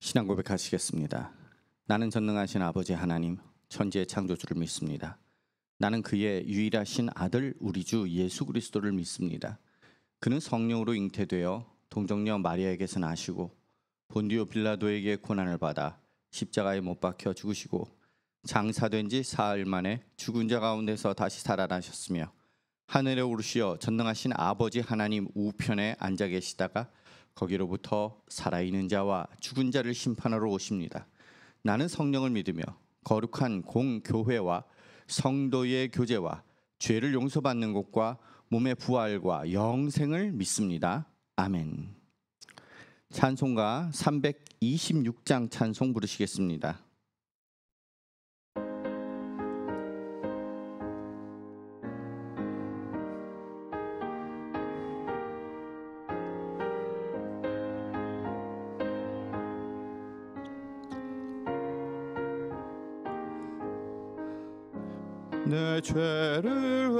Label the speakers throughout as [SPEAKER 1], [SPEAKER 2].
[SPEAKER 1] 신앙 고백하시겠습니다. 나는 전능하신 아버지 하나님, 천지의 창조주를 믿습니다. 나는 그의 유일하신 아들 우리 주 예수 그리스도를 믿습니다. 그는 성령으로 잉태되어 동정녀 마리아에게서 나시고 본디오 빌라도에게 고난을 받아 십자가에 못 박혀 죽으시고 장사된 지 사흘 만에 죽은 자 가운데서 다시 살아나셨으며 하늘에 오르시어 전능하신 아버지 하나님 우편에 앉아 계시다가 거기로부터 살아있는 자와 죽은 자를 심판하러 오십니다. 나는 성령을 믿으며 거룩한 공교회와 성도의 교제와 죄를 용서받는 것과 몸의 부활과 영생을 믿습니다. 아멘. 찬송가 326장 찬송 부르시겠습니다. 내 죄를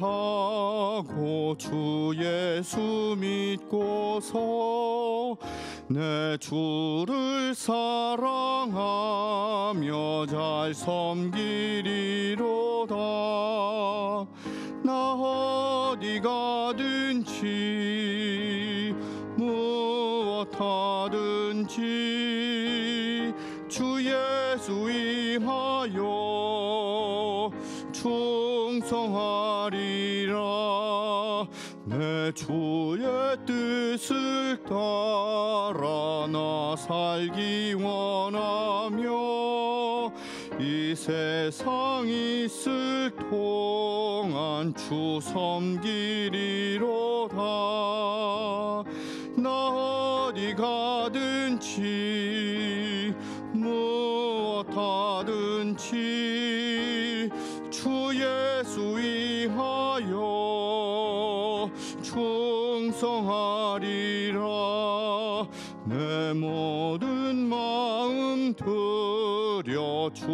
[SPEAKER 1] 회개하고 주 예수 믿고서 내 주를 사랑하며 잘 섬기리로다. 나 어디 가든지 무엇 하든지 주 예수 위하여 충성하리라. 내 주의 뜻을 따라 나 살기 원하며 이 세상 있을 동안 주 섬기리로다. 나 어디 가든지 무엇 하든지 주 예수 위하여 충성하리라. 내 모든 마음 들여 주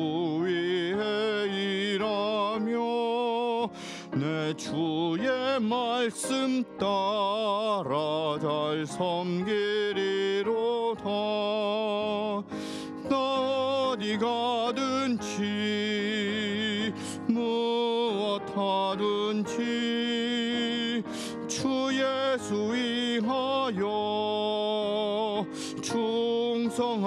[SPEAKER 1] 위에 일하며 내 주의 말씀 따라 잘 섬기리로다. 나 어디 가든지 무엇 하든지 주 예수 위하여 충성하리라.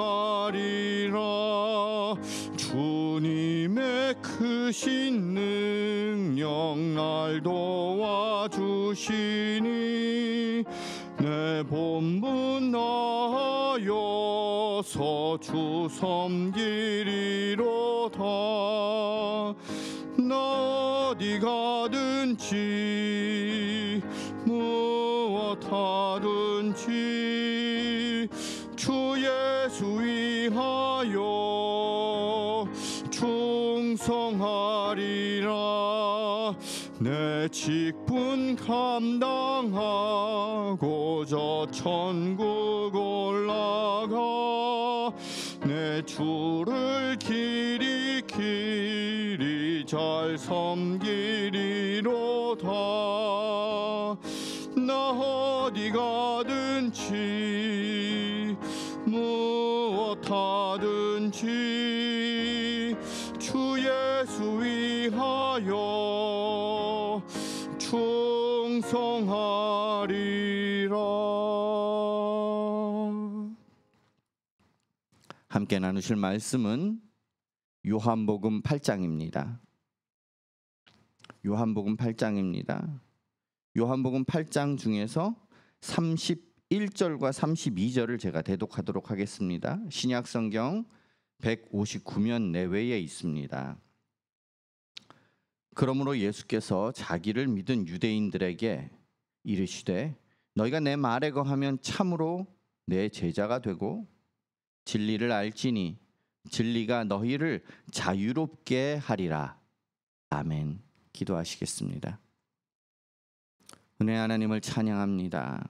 [SPEAKER 1] 주님의 크신 능력 날 도와주시니 내 본분 나아여서 주 섬기리로다. 나 어디 가든지 무엇 하든지 주 예수 위하여 충성하리라. 내 직분 감당하고자 천국 올라가 내 주를 길이 잘 섬기리로다. 나 어디 가든지 무엇 하든지 주 예수 위하여 충성하리라. 함께 나누실 말씀은 요한복음 8장입니다. 요한복음 8장입니다. 요한복음 8장 중에서 31절과 32절을 제가 대독하도록 하겠습니다. 신약성경 159면 내외에 있습니다. 그러므로 예수께서 자기를 믿은 유대인들에게 이르시되 너희가 내 말에 거하면 참으로 내 제자가 되고 진리를 알지니 진리가 너희를 자유롭게 하리라. 아멘. 기도하시겠습니다. 은혜 하나님을 찬양합니다.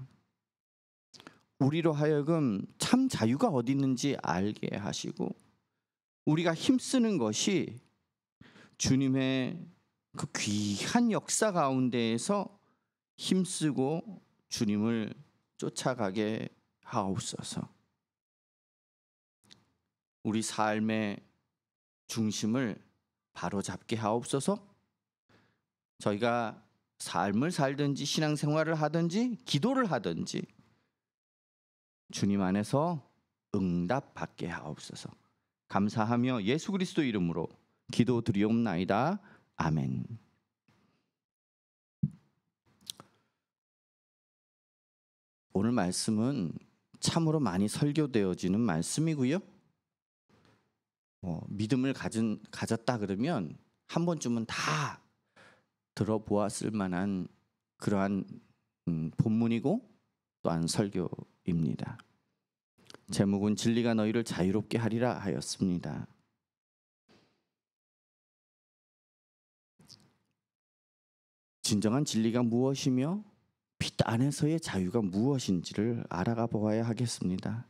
[SPEAKER 1] 우리로 하여금 참 자유가 어디 있는지 알게 하시고 우리가 힘쓰는 것이 주님의 그 귀한 역사 가운데에서 힘쓰고 주님을 쫓아가게 하옵소서. 우리 삶의 중심을 바로잡게 하옵소서. 저희가 삶을 살든지 신앙생활을 하든지 기도를 하든지 주님 안에서 응답받게 하옵소서. 감사하며 예수 그리스도 이름으로 기도드리옵나이다. 아멘. 오늘 말씀은 참으로 많이 설교되어지는 말씀이고요. 믿음을 가졌다 그러면 한 번쯤은 다 들어보았을 만한 그러한 본문이고 또한 설교입니다. 제목은 진리가 너희를 자유롭게 하리라 하였습니다. 진정한 진리가 무엇이며 빛 안에서의 자유가 무엇인지를 알아가 보아야 하겠습니다.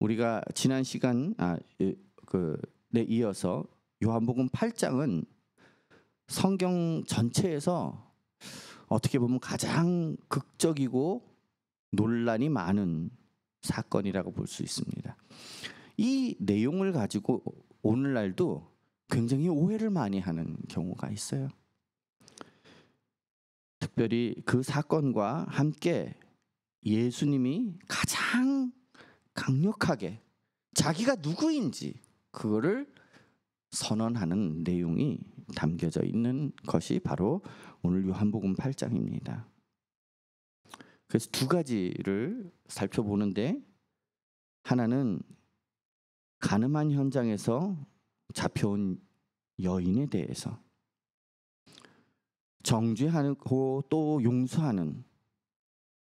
[SPEAKER 1] 우리가 지난 시간에 이어서 요한복음 8장은 성경 전체에서 어떻게 보면 가장 극적이고 논란이 많은 사건이라고 볼 수 있습니다. 이 내용을 가지고 오늘날도 굉장히 오해를 많이 하는 경우가 있어요. 특별히 그 사건과 함께 예수님이 가장 강력하게 자기가 누구인지 그거를 선언하는 내용이 담겨져 있는 것이 바로 오늘 요한복음 8장입니다. 그래서 두 가지를 살펴보는데, 하나는 간음한 현장에서 잡혀온 여인에 대해서, 정죄하고 또 용서하는,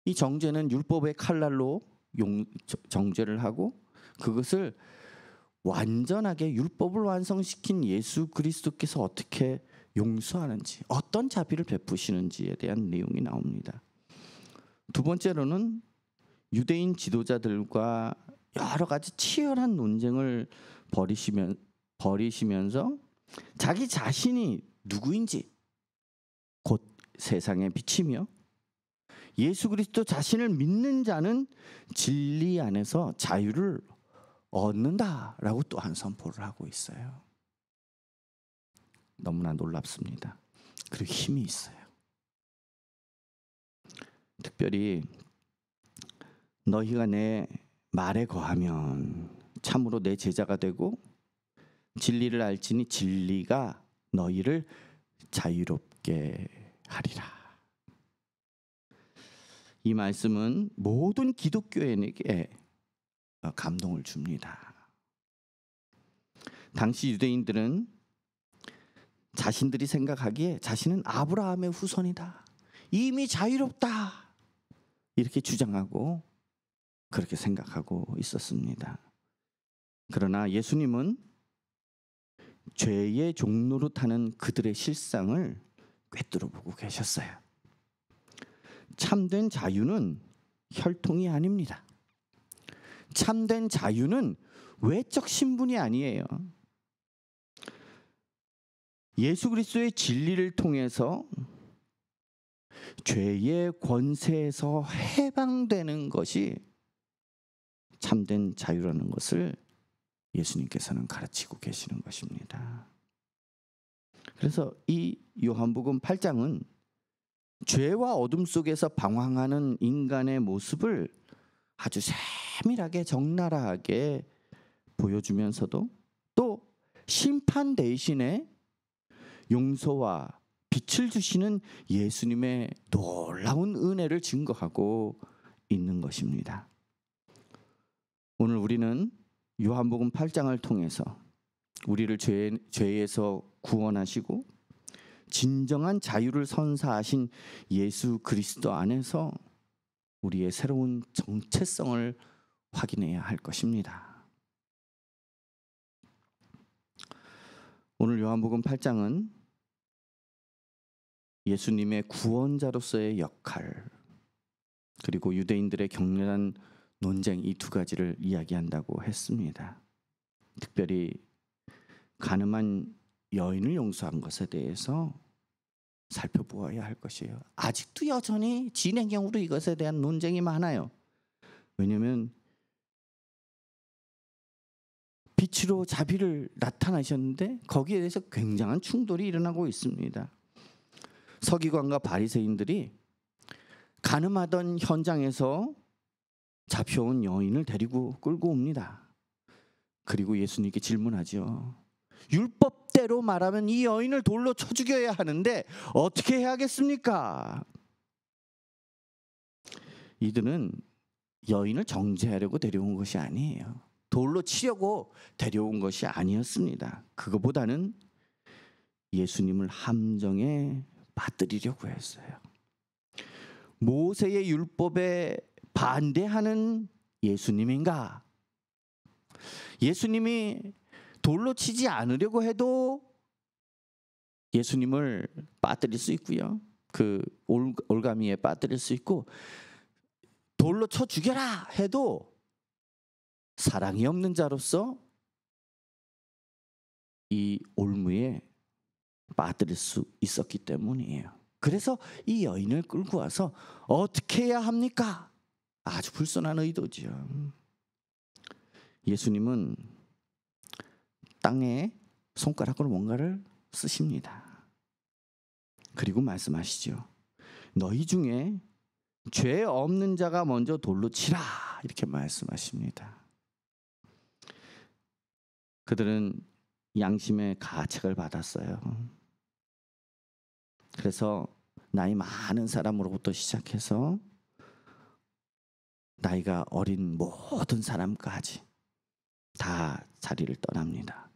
[SPEAKER 1] 이 정죄는 율법의 칼날로 정죄를 하고 그것을 완전하게 율법을 완성시킨 예수 그리스도께서 어떻게 용서하는지, 어떤 자비를 베푸시는지에 대한 내용이 나옵니다. 두 번째로는 유대인 지도자들과 여러 가지 치열한 논쟁을 벌이시면서 자기 자신이 누구인지, 곧 세상의 빛이며 예수 그리스도 자신을 믿는 자는 진리 안에서 자유를 얻는다라고 또한 선포를 하고 있어요. 너무나 놀랍습니다. 그리고 힘이 있어요. 특별히 너희가 내 말에 거하면 참으로 내 제자가 되고 진리를 알지니 진리가 너희를 자유롭게 하리라. 이 말씀은 모든 기독교인에게 감동을 줍니다. 당시 유대인들은 자신들이 생각하기에 자신은 아브라함의 후손이다, 이미 자유롭다, 이렇게 주장하고 그렇게 생각하고 있었습니다. 그러나 예수님은 죄의 종노릇하는 그들의 실상을 꿰뚫어 보고 계셨어요. 참된 자유는 혈통이 아닙니다. 참된 자유는 외적 신분이 아니에요. 예수 그리스도의 진리를 통해서 죄의 권세에서 해방되는 것이 참된 자유라는 것을 예수님께서는 가르치고 계시는 것입니다. 그래서 이 요한복음 8장은 죄와 어둠 속에서 방황하는 인간의 모습을 아주 세밀하게 적나라하게 보여주면서도 또 심판 대신에 용서와 빛을 주시는 예수님의 놀라운 은혜를 증거하고 있는 것입니다. 오늘 우리는 요한복음 8장을 통해서 우리를 죄에서 구원하시고 진정한 자유를 선사하신 예수 그리스도 안에서 우리의 새로운 정체성을 확인해야 할 것입니다. 오늘 요한복음 8장은 예수님의 구원자로서의 역할, 그리고 유대인들의 격렬한 논쟁, 이 두 가지를 이야기한다고 했습니다. 특별히 간음한 여인을 용서한 것에 대해서 살펴보아야 할 것이에요. 아직도 여전히 진행형으로 이것에 대한 논쟁이 많아요. 왜냐하면 빛으로 자비를 나타나셨는데 거기에 대해서 굉장한 충돌이 일어나고 있습니다. 서기관과 바리새인들이 간음하던 현장에서 잡혀온 여인을 데리고 끌고 옵니다. 그리고 예수님께 질문하죠. 율법대로 말하면 이 여인을 돌로 쳐 죽여야 하는데 어떻게 해야겠습니까? 이들은 여인을 정죄하려고 데려온 것이 아니에요. 돌로 치려고 데려온 것이 아니었습니다. 그거보다는 예수님을 함정에 빠뜨리려고 했어요. 모세의 율법에 반대하는 예수님인가? 예수님이 돌로 치지 않으려고 해도 예수님을 빠뜨릴 수 있고요. 그 올가미에 빠뜨릴 수 있고, 돌로 쳐 죽여라 해도 사랑이 없는 자로서 이 올무에 빠뜨릴 수 있었기 때문이에요. 그래서 이 여인을 끌고 와서 어떻게 해야 합니까? 아주 불손한 의도죠. 예수님은 땅에 손가락으로 뭔가를 쓰십니다. 그리고 말씀하시죠. 너희 중에 죄 없는 자가 먼저 돌로 치라, 이렇게 말씀하십니다. 그들은 양심의 가책을 받았어요. 그래서 나이 많은 사람으로부터 시작해서 나이가 어린 모든 사람까지 다 자리를 떠납니다.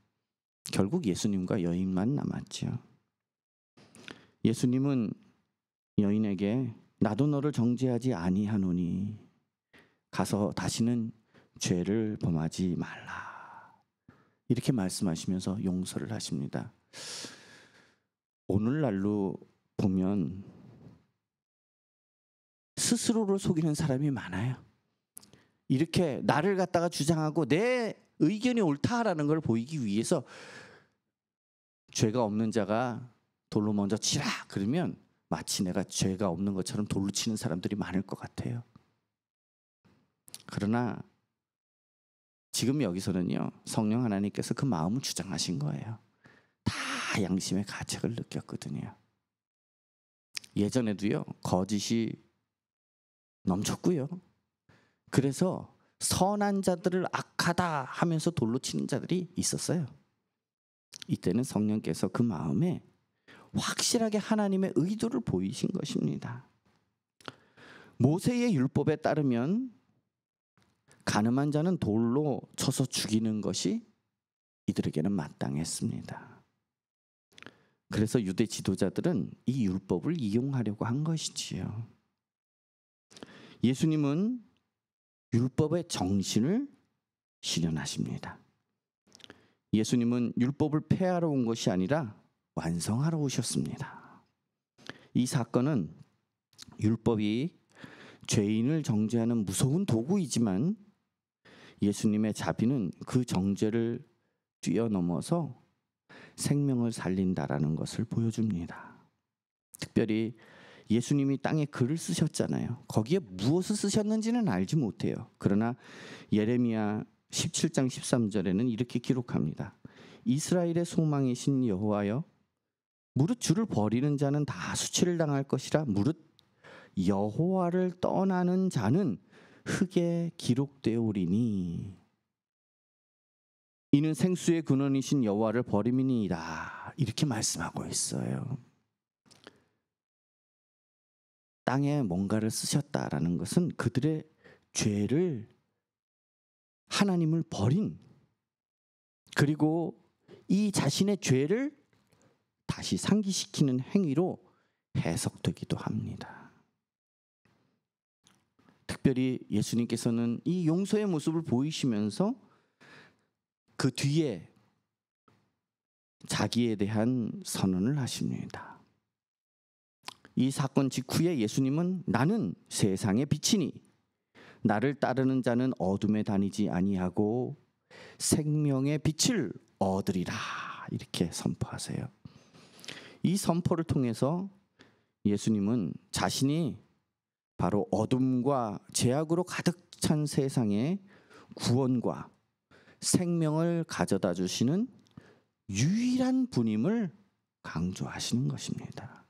[SPEAKER 1] 결국 예수님과 여인만 남았죠. 예수님은 여인에게 나도 너를 정죄하지 아니하노니 가서 다시는 죄를 범하지 말라, 이렇게 말씀하시면서 용서를 하십니다. 오늘날로 보면 스스로를 속이는 사람이 많아요. 이렇게 나를 갖다가 주장하고 내 의견이 옳다라는 걸 보이기 위해서 죄가 없는 자가 돌로 먼저 치라 그러면 마치 내가 죄가 없는 것처럼 돌로 치는 사람들이 많을 것 같아요. 그러나 지금 여기서는요, 성령 하나님께서 그 마음을 주장하신 거예요. 다 양심의 가책을 느꼈거든요. 예전에도요, 거짓이 넘쳤고요. 그래서 선한 자들을 악하다 하면서 돌로 치는 자들이 있었어요. 이때는 성령께서 그 마음에 확실하게 하나님의 의도를 보이신 것입니다. 모세의 율법에 따르면 간음한 자는 돌로 쳐서 죽이는 것이 이들에게는 마땅했습니다. 그래서 유대 지도자들은 이 율법을 이용하려고 한 것이지요. 예수님은 율법의 정신을 실현하십니다. 예수님은 율법을 폐하러 온 것이 아니라 완성하러 오셨습니다. 이 사건은 율법이 죄인을 정죄하는 무서운 도구이지만 예수님의 자비는 그 정죄를 뛰어넘어서 생명을 살린다라는 것을 보여줍니다. 특별히 예수님이 땅에 글을 쓰셨잖아요. 거기에 무엇을 쓰셨는지는 알지 못해요. 그러나 예레미야 17장 13절에는 이렇게 기록합니다. 이스라엘의 소망이신 여호와여, 무릇 주를 버리는 자는 다 수치를 당할 것이라. 무릇 여호와를 떠나는 자는 흙에 기록되오리니 이는 생수의 근원이신 여호와를 버림이니이다, 이렇게 말씀하고 있어요. 땅에 뭔가를 쓰셨다라는 것은 그들의 죄를, 하나님을 버린, 그리고 이 자신의 죄를 다시 상기시키는 행위로 해석되기도 합니다. 특별히 예수님께서는 이 용서의 모습을 보이시면서 그 뒤에 자기에 대한 선언을 하십니다. 이 사건 직후에 예수님은 나는 세상의 빛이니 나를 따르는 자는 어둠에 다니지 아니하고 생명의 빛을 얻으리라, 이렇게 선포하세요. 이 선포를 통해서 예수님은 자신이 바로 어둠과 죄악으로 가득 찬 세상에 구원과 생명을 가져다 주시는 유일한 분임을 강조하시는 것입니다.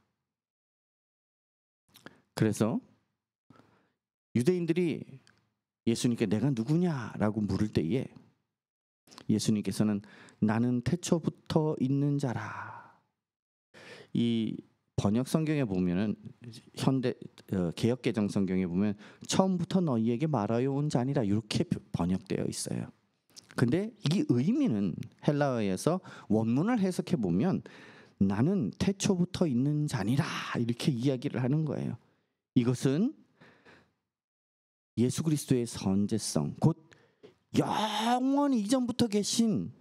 [SPEAKER 1] 그래서 유대인들이 예수님께 내가 누구냐라고 물을 때에 예수님께서는 나는 태초부터 있는 자라. 이 번역 성경에 보면은 현대 개역 개정 성경에 보면 처음부터 너희에게 말하여 온 자니라 이렇게 번역되어 있어요. 근데 이 의미는 헬라어에서 원문을 해석해 보면 나는 태초부터 있는 자니라 이렇게 이야기를 하는 거예요. 이것은 예수 그리스도의 선제성, 곧 영원히 이전부터 계신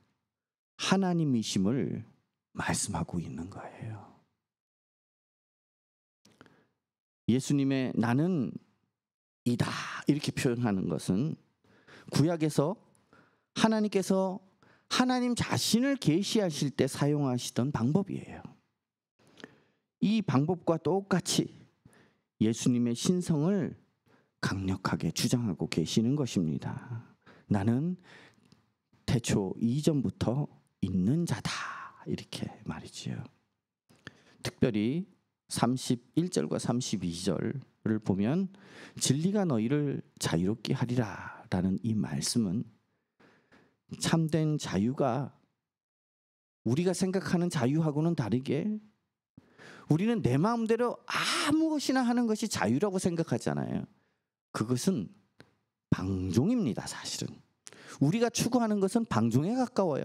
[SPEAKER 1] 하나님이심을 말씀하고 있는 거예요. 예수님의 나는 이다 이렇게 표현하는 것은 구약에서 하나님께서 하나님 자신을 계시하실 때 사용하시던 방법이에요. 이 방법과 똑같이 예수님의 신성을 강력하게 주장하고 계시는 것입니다. 나는 태초 이전부터 있는 자다 이렇게 말이지요. 특별히 31절과 32절을 보면 진리가 너희를 자유롭게 하리라 라는 이 말씀은 참된 자유가 우리가 생각하는 자유하고는 다르게 우리는 내 마음대로 아무 것이나 하는 것이 자유라고 생각하잖아요. 그것은 방종입니다. 사실은 우리가 추구하는 것은 방종에 가까워요.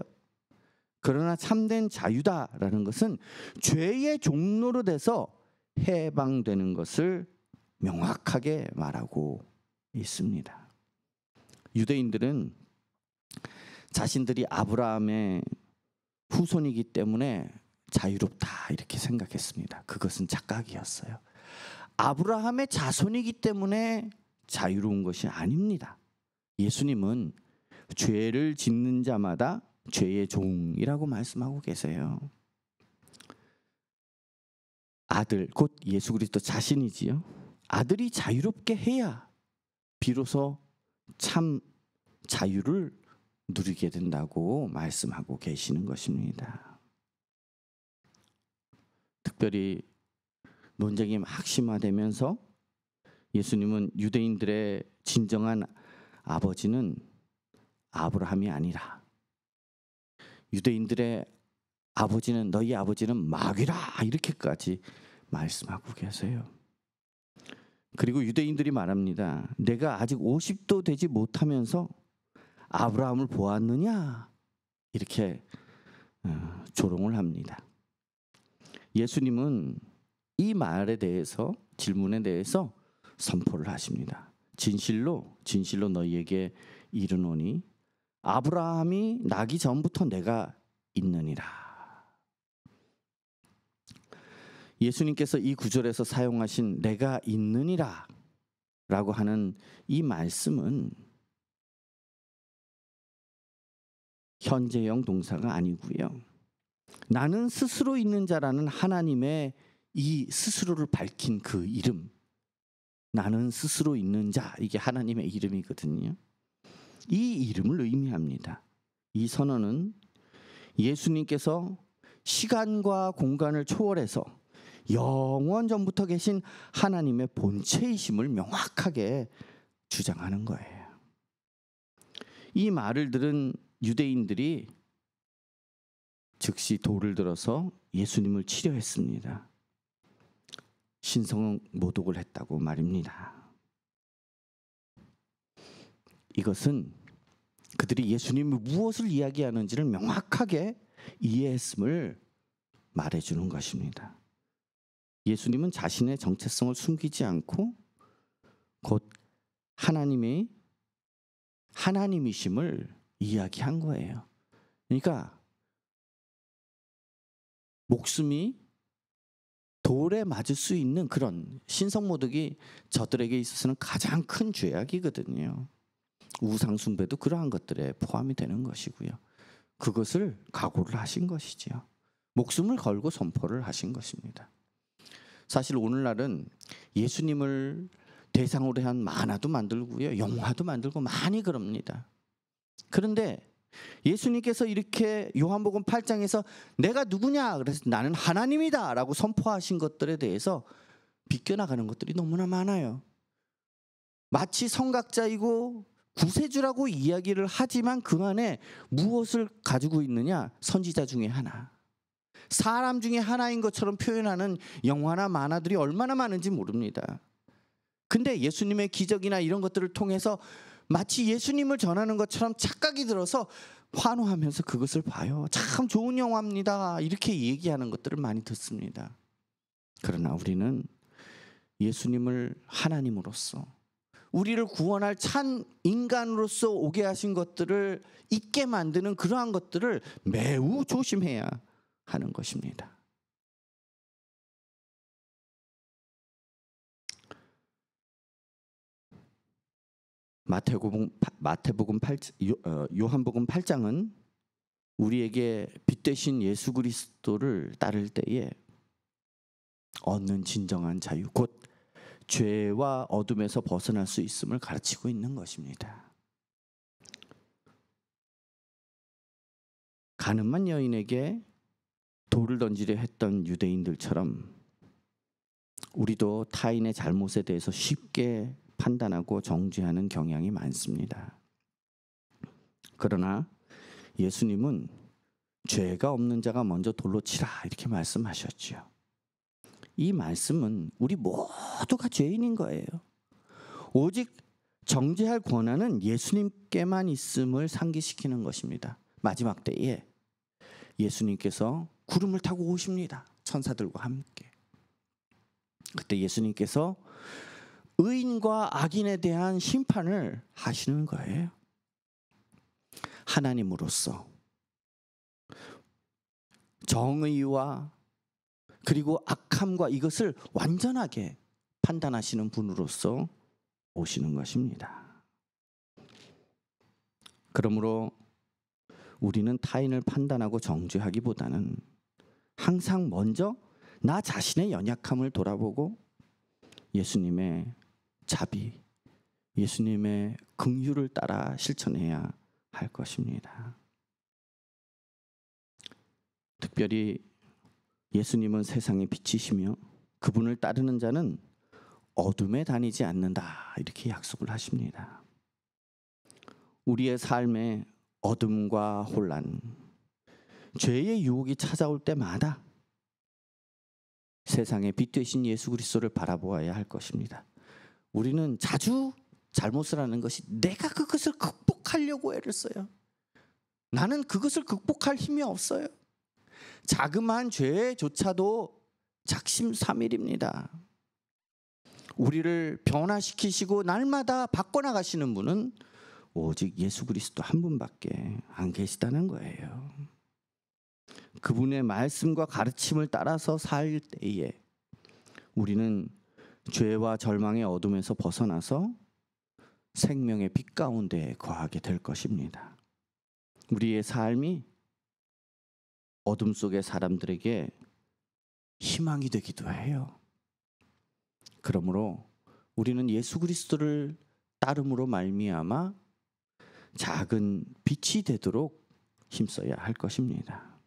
[SPEAKER 1] 그러나 참된 자유다라는 것은 죄의 종로로 돼서 해방되는 것을 명확하게 말하고 있습니다. 유대인들은 자신들이 아브라함의 후손이기 때문에 자유롭다 이렇게 생각했습니다. 그것은 착각이었어요. 아브라함의 자손이기 때문에 자유로운 것이 아닙니다. 예수님은 죄를 짓는 자마다 죄의 종이라고 말씀하고 계세요. 아들 곧 예수 그리스도 자신이지요. 아들이 자유롭게 해야 비로소 참 자유를 누리게 된다고 말씀하고 계시는 것입니다. 특별히 논쟁이 막 심화되면서 예수님은 유대인들의 진정한 아버지는 아브라함이 아니라 유대인들의 아버지는 너희 아버지는 마귀라 이렇게까지 말씀하고 계세요. 그리고 유대인들이 말합니다. 내가 아직 50도 되지 못하면서 아브라함을 보았느냐 이렇게 조롱을 합니다. 예수님은 이 말에 대해서 질문에 대해서 선포를 하십니다. 진실로 너희에게 이르노니 아브라함이 나기 전부터 내가 있느니라. 예수님께서 이 구절에서 사용하신 내가 있느니라 라고 하는 이 말씀은 현재형 동사가 아니고요. 나는 스스로 있는 자라는 하나님의 이 스스로를 밝힌 그 이름, 나는 스스로 있는 자, 이게 하나님의 이름이거든요. 이 이름을 의미합니다. 이 선언은 예수님께서 시간과 공간을 초월해서 영원 전부터 계신 하나님의 본체이심을 명확하게 주장하는 거예요. 이 말을 들은 유대인들이 즉시 돌을 들어서 예수님을 치려했습니다. 신성 모독을 했다고 말입니다. 이것은 그들이 예수님이 무엇을 이야기하는지를 명확하게 이해했음을 말해주는 것입니다. 예수님은 자신의 정체성을 숨기지 않고 곧 하나님이심을 이야기한 거예요. 그러니까 목숨이 돌에 맞을 수 있는 그런 신성모독이 저들에게 있어서는 가장 큰 죄악이거든요. 우상숭배도 그러한 것들에 포함이 되는 것이고요. 그것을 각오를 하신 것이지요. 목숨을 걸고 선포를 하신 것입니다. 사실 오늘날은 예수님을 대상으로 한 만화도 만들고요, 영화도 만들고 많이 그럽니다. 그런데 예수님께서 이렇게 요한복음 8장에서 내가 누구냐? 그래서 나는 하나님이다 라고 선포하신 것들에 대해서 비껴나가는 것들이 너무나 많아요. 마치 선각자이고 구세주라고 이야기를 하지만 그 안에 무엇을 가지고 있느냐? 선지자 중에 하나. 사람 중에 하나인 것처럼 표현하는 영화나 만화들이 얼마나 많은지 모릅니다. 근데 예수님의 기적이나 이런 것들을 통해서 마치 예수님을 전하는 것처럼 착각이 들어서 환호하면서 그것을 봐요. 참 좋은 영화입니다. 이렇게 얘기하는 것들을 많이 듣습니다. 그러나 우리는 예수님을 하나님으로서 우리를 구원할 참 인간으로서 오게 하신 것들을 잊게 만드는 그러한 것들을 매우 조심해야 하는 것입니다. 요한복음 8장은 우리에게 빛 대신 예수 그리스도를 따를 때에 얻는 진정한 자유, 곧 죄와 어둠에서 벗어날 수 있음을 가르치고 있는 것입니다. 가늠한 여인에게 돌을 던지려 했던 유대인들처럼 우리도 타인의 잘못에 대해서 쉽게 판단하고 정죄하는 경향이 많습니다. 그러나 예수님은 죄가 없는 자가 먼저 돌로 치라 이렇게 말씀하셨죠. 이 말씀은 우리 모두가 죄인인 거예요. 오직 정죄할 권한은 예수님께만 있음을 상기시키는 것입니다. 마지막 때에 예수님께서 구름을 타고 오십니다. 천사들과 함께. 그때 예수님께서 의인과 악인에 대한 심판을 하시는 거예요. 하나님으로서 정의와 그리고 악함과 이것을 완전하게 판단하시는 분으로서 오시는 것입니다. 그러므로 우리는 타인을 판단하고 정죄하기보다는 항상 먼저 나 자신의 연약함을 돌아보고 예수님의 자비, 예수님의 긍휼을 따라 실천해야 할 것입니다. 특별히 예수님은 세상의 빛이시며 그분을 따르는 자는 어둠에 다니지 않는다 이렇게 약속을 하십니다. 우리의 삶에 어둠과 혼란, 죄의 유혹이 찾아올 때마다 세상의 빛 되신 예수 그리스도를 바라보아야 할 것입니다. 우리는 자주 잘못을 하는 것이 내가 그것을 극복하려고 애를 써요. 나는 그것을 극복할 힘이 없어요. 자그마한 죄조차도 작심삼일입니다. 우리를 변화시키시고 날마다 바꿔나가시는 분은 오직 예수 그리스도 한 분밖에 안 계시다는 거예요. 그분의 말씀과 가르침을 따라서 살 때에 우리는 죄와 절망의 어둠에서 벗어나서 생명의 빛 가운데 거하게 될 것입니다. 우리의 삶이 어둠 속의 사람들에게 희망이 되기도 해요. 그러므로 우리는 예수 그리스도를 따름으로 말미암아 작은 빛이 되도록 힘써야 할 것입니다.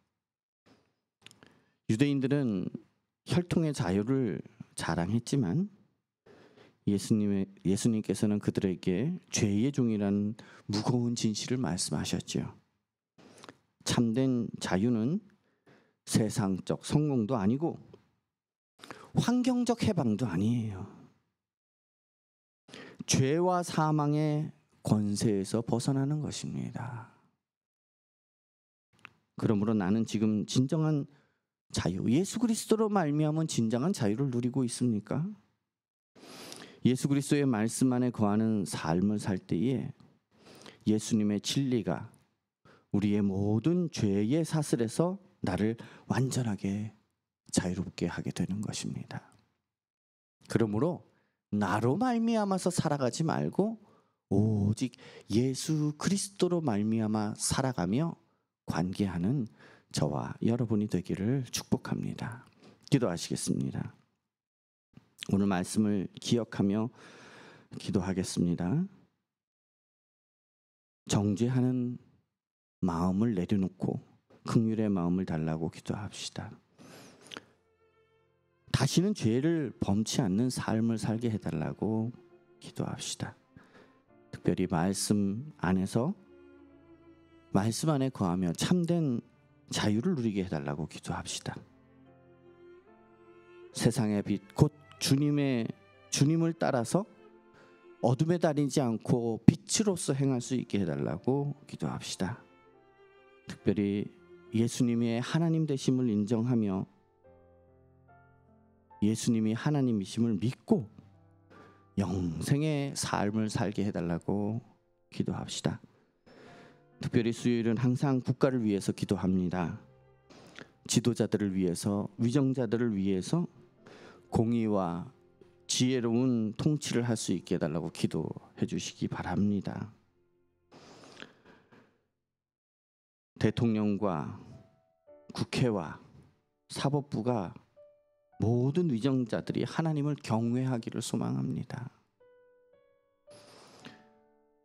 [SPEAKER 1] 유대인들은 혈통의 자유를 자랑했지만 예수님께서는 그들에게 죄의 종이라는 무거운 진실을 말씀하셨죠. 참된 자유는 세상적 성공도 아니고 환경적 해방도 아니에요. 죄와 사망의 권세에서 벗어나는 것입니다. 그러므로 나는 지금 진정한 자유, 예수 그리스도로 말미암은 진정한 자유를 누리고 있습니까? 예수 그리스도의 말씀 안에 거하는 삶을 살 때에 예수님의 진리가 우리의 모든 죄의 사슬에서 나를 완전하게 자유롭게 하게 되는 것입니다. 그러므로 나로 말미암아서 살아가지 말고 오직 예수 그리스도로 말미암아 살아가며 관계하는 저와 여러분이 되기를 축복합니다. 기도하시겠습니다. 오늘 말씀을 기억하며 기도하겠습니다. 정죄하는 마음을 내려놓고 긍휼의 마음을 달라고 기도합시다. 다시는 죄를 범치 않는 삶을 살게 해달라고 기도합시다. 특별히 말씀 안에서 말씀 안에 거하며 참된 자유를 누리게 해달라고 기도합시다. 세상의 빛 곧 주님을 따라서 어둠에 다니지 않고 빛으로서 행할 수 있게 해달라고 기도합시다. 특별히 예수님의 하나님 되심을 인정하며 예수님이 하나님이심을 믿고 영생의 삶을 살게 해달라고 기도합시다. 특별히 수요일은 항상 국가를 위해서 기도합니다. 지도자들을 위해서, 위정자들을 위해서 공의와 지혜로운 통치를 할 수 있게 해달라고 기도해 주시기 바랍니다. 대통령과 국회와 사법부가 모든 위정자들이 하나님을 경외하기를 소망합니다.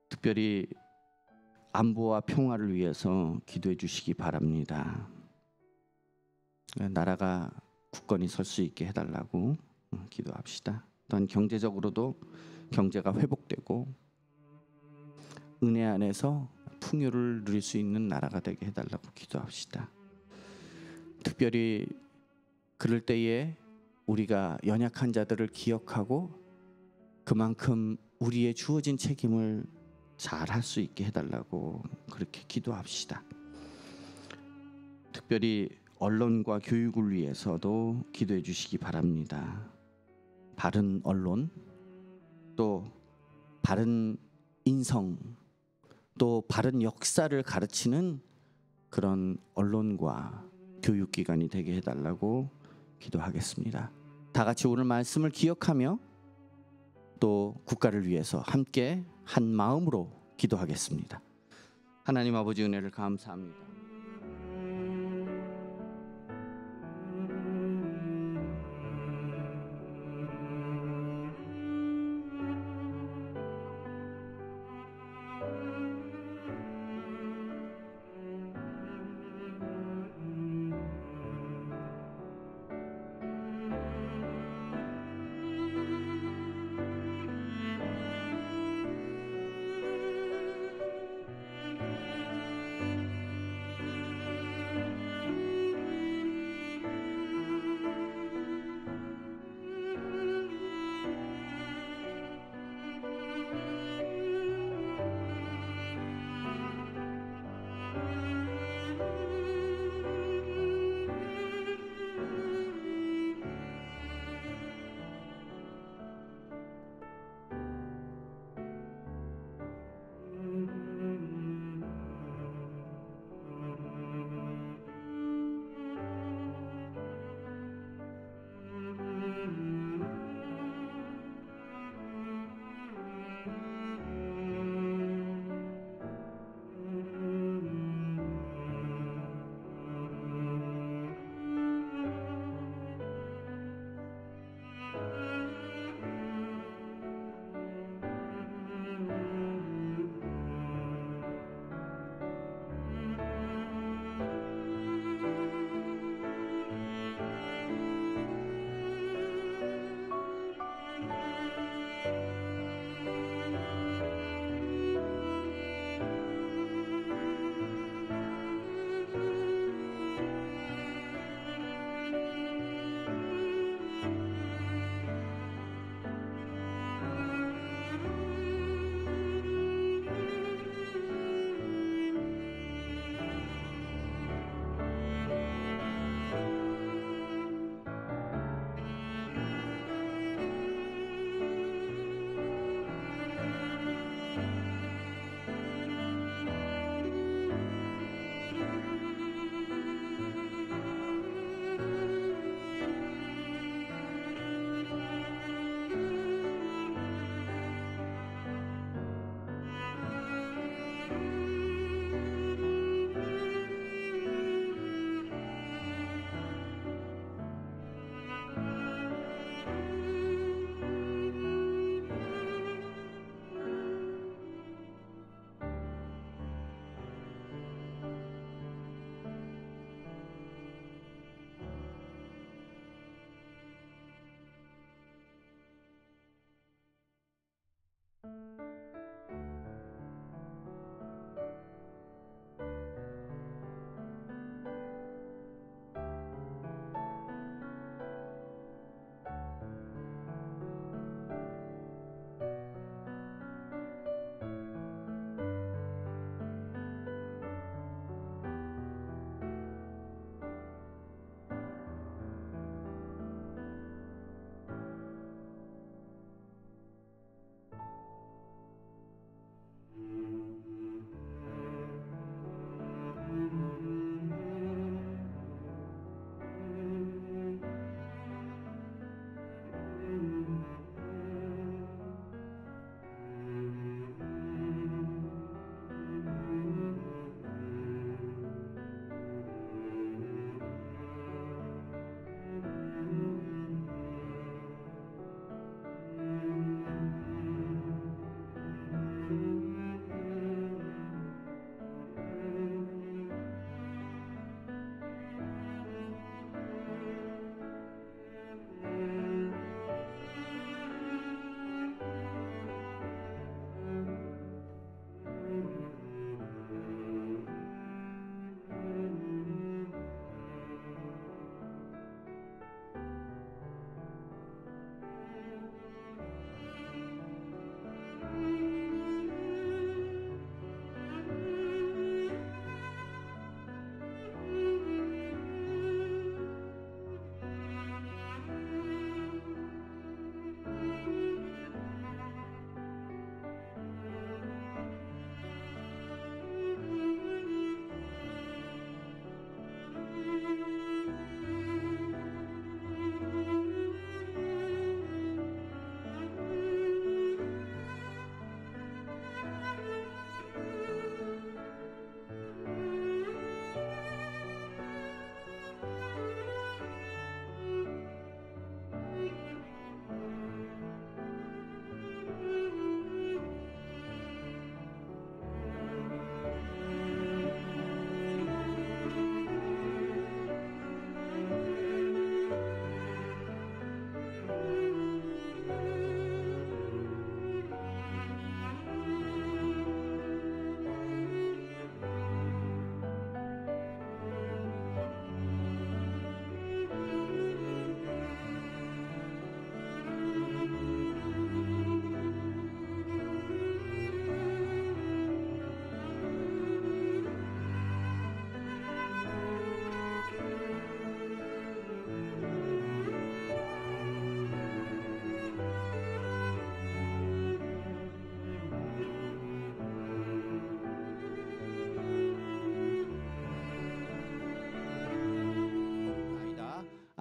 [SPEAKER 1] 특별히 안보와 평화를 위해서 기도해 주시기 바랍니다. 나라가 굳건히 설 수 있게 해달라고 기도합시다. 또한 경제적으로도 경제가 회복되고 은혜 안에서 풍요를 누릴 수 있는 나라가 되게 해달라고 기도합시다. 특별히 그럴 때에 우리가 연약한 자들을 기억하고 그만큼 우리의 주어진 책임을 잘 할 수 있게 해달라고 그렇게 기도합시다. 특별히 언론과 교육을 위해서도 기도해 주시기 바랍니다. 바른 언론, 또 바른 인성, 또 바른 역사를 가르치는 그런 언론과 교육기관이 되게 해달라고 기도하겠습니다. 다 같이 오늘 말씀을 기억하며 또 국가를 위해서 함께 한 마음으로 기도하겠습니다. 하나님 아버지 은혜를 감사합니다.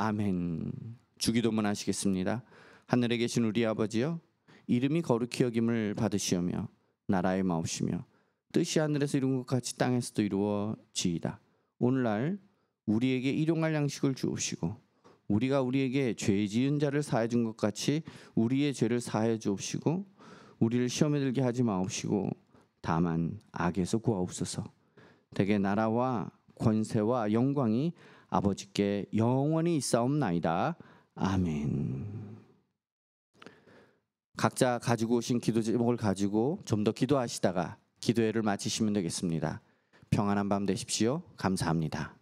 [SPEAKER 1] 아멘. 주기도문 하시겠습니다. 하늘에 계신 우리 아버지여, 이름이 거룩히 여김을 받으시오며 나라의 마옵시며 뜻이 하늘에서 이룬 것 같이 땅에서도 이루어지이다. 오늘날 우리에게 일용할 양식을 주옵시고 우리가 우리에게 죄 지은 자를 사해 준 것 같이 우리의 죄를 사해 주옵시고 우리를 시험에 들게 하지 마옵시고 다만 악에서 구하옵소서. 대개 나라와 권세와 영광이 아버지께 영원히 있사옵나이다. 아멘. 각자 가지고 오신 기도 제목을 가지고 좀 더 기도하시다가 기도회를 마치시면 되겠습니다. 평안한 밤 되십시오. 감사합니다.